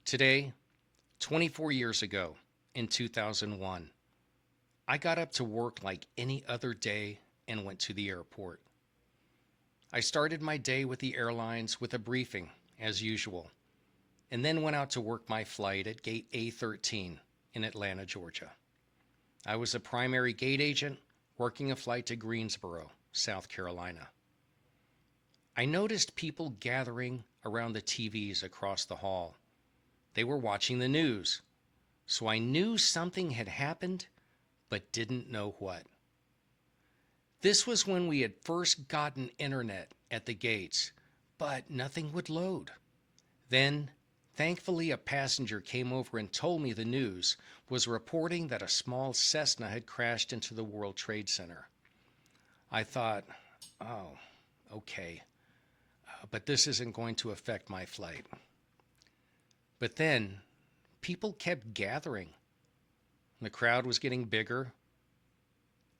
Today, 24 years ago, in 2001, I got up to work like any other day and went to the airport. I started my day with the airlines with a briefing, as usual, and then went out to work my flight at gate A13 in Atlanta, Georgia. I was a primary gate agent working a flight to Greensboro, South Carolina. I noticed people gathering around the TVs across the hall. They were watching the news, so I knew something had happened, but didn't know what. This was when we had first gotten internet at the gates, but nothing would load. Then, thankfully, a passenger came over and told me the news was reporting that a small Cessna had crashed into the World Trade Center. I thought, oh, okay, but this isn't going to affect my flight. But then, people kept gathering. The crowd was getting bigger.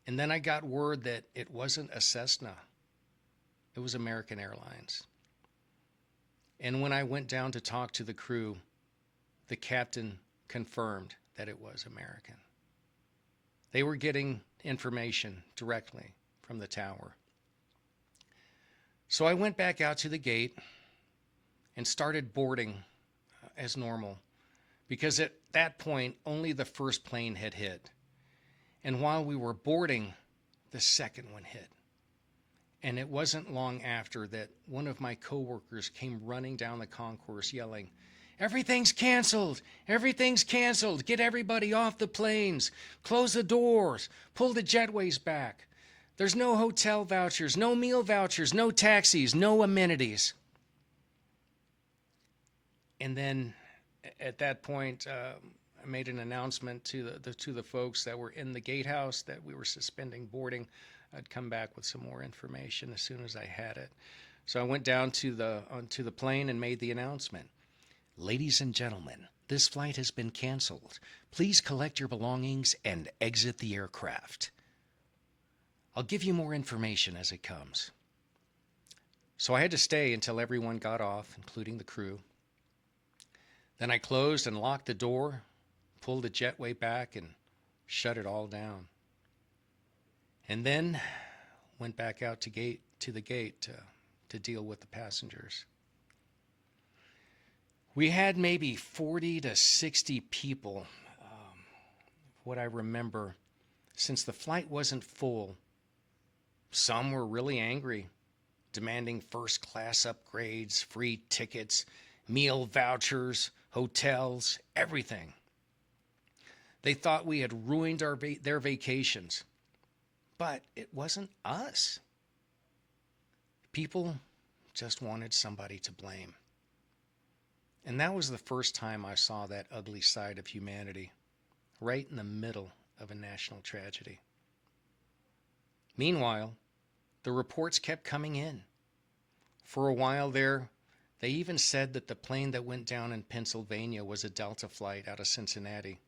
And then I got word that it wasn't a Cessna. It was American Airlines. And when I went down to talk to the crew, the captain confirmed that it was American. They were getting information directly from the tower. So I went back out to the gate and started boarding as normal, because at that point, only the first plane had hit. And while we were boarding, the second one hit. And it wasn't long after that one of my coworkers came running down the concourse yelling, "Everything's canceled! Everything's canceled! Get everybody off the planes! Close the doors! Pull the jetways back! There's no hotel vouchers, no meal vouchers, no taxis, no amenities." And then at that point, I made an announcement to the folks that were in the gatehouse that we were suspending boarding. I'd come back with some more information as soon as I had it. So I went down onto the plane and made the announcement. "Ladies and gentlemen, this flight has been canceled. Please collect your belongings and exit the aircraft. I'll give you more information as it comes." So I had to stay until everyone got off, including the crew. Then I closed and locked the door, pulled the jetway back, and shut it all down. And then went back out to the gate to deal with the passengers. We had maybe 40 to 60 people, what I remember, since the flight wasn't full. Some were really angry, demanding first-class upgrades, free tickets, meal vouchers, hotels, everything. They thought we had ruined their vacations. But it wasn't us. People just wanted somebody to blame. And that was the first time I saw that ugly side of humanity, right in the middle of a national tragedy. Meanwhile, the reports kept coming in. For a while there, they even said that the plane that went down in Pennsylvania was a Delta flight out of Cincinnati.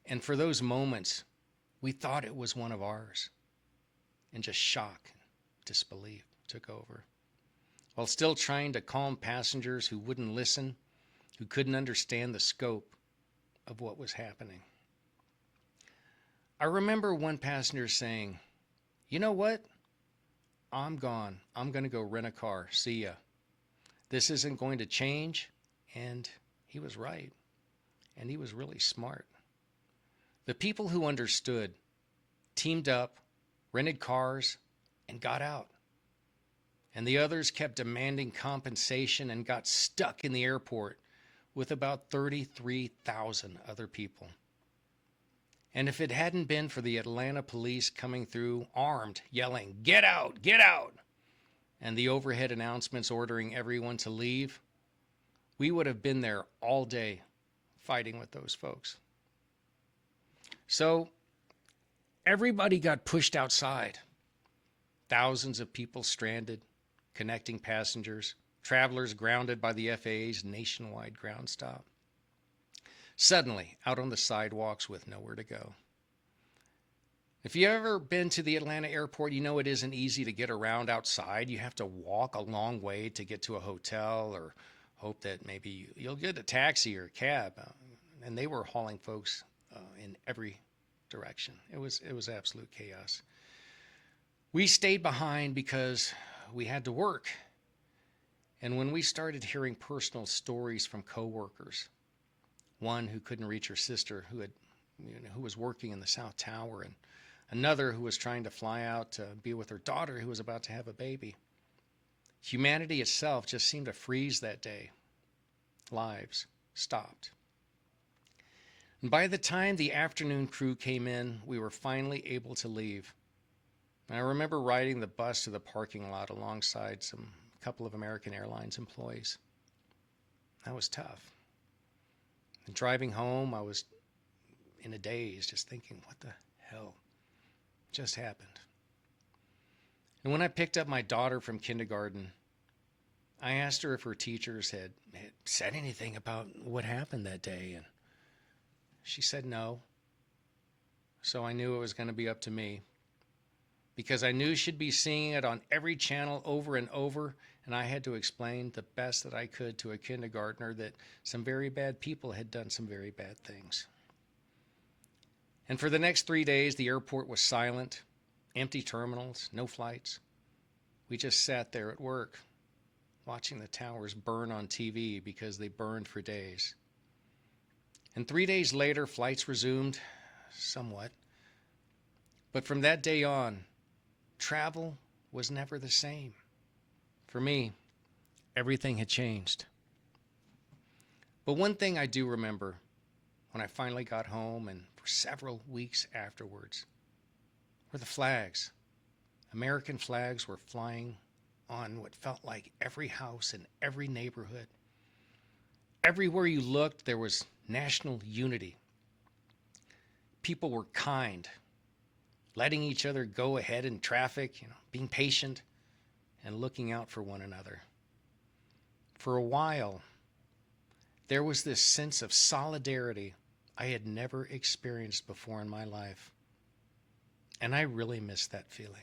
And for those moments, we thought it was one of ours. And just shock and disbelief took over. While still trying to calm passengers who wouldn't listen, who couldn't understand the scope of what was happening. I remember one passenger saying, "You know what? I'm gone. I'm going to go rent a car. See ya. This isn't going to change." And he was right. And he was really smart. The people who understood teamed up, rented cars, and got out. And the others kept demanding compensation and got stuck in the airport with about 33,000 other people. And if it hadn't been for the Atlanta police coming through armed, yelling, "Get out, get out," and the overhead announcements ordering everyone to leave, we would have been there all day fighting with those folks. So everybody got pushed outside. Thousands of people stranded, connecting passengers, travelers grounded by the FAA's nationwide ground stop. Suddenly, out on the sidewalks with nowhere to go. If you've ever been to the Atlanta airport, you know it isn't easy to get around outside. You have to walk a long way to get to a hotel or hope that maybe you'll get a taxi or a cab. And they were hauling folks in every direction. It was absolute chaos. We stayed behind because we had to work. And when we started hearing personal stories from coworkers, one who couldn't reach her sister who was working in the South Tower, and another who was trying to fly out to be with her daughter who was about to have a baby, humanity itself just seemed to freeze that day. Lives stopped. And by the time the afternoon crew came in, we were finally able to leave. And I remember riding the bus to the parking lot alongside a couple of American Airlines employees. That was tough. And driving home, I was in a daze, just thinking, what the hell just happened? And when I picked up my daughter from kindergarten, I asked her if her teachers had said anything about what happened that day, and she said no. So I knew it was going to be up to me, because I knew she'd be seeing it on every channel over and over, and I had to explain the best that I could to a kindergartner that some very bad people had done some very bad things. And for the next 3 days, the airport was silent, empty terminals, no flights. We just sat there at work, watching the towers burn on TV because they burned for days. And 3 days later, flights resumed, somewhat. But from that day on, travel was never the same. For me, everything had changed. But one thing I do remember, when I finally got home and for several weeks afterwards, were the flags. American flags were flying on what felt like every house in every neighborhood. Everywhere you looked, there was national unity. People were kind, letting each other go ahead in traffic, being patient and looking out for one another. For a while, there was this sense of solidarity I had never experienced before in my life. And I really missed that feeling.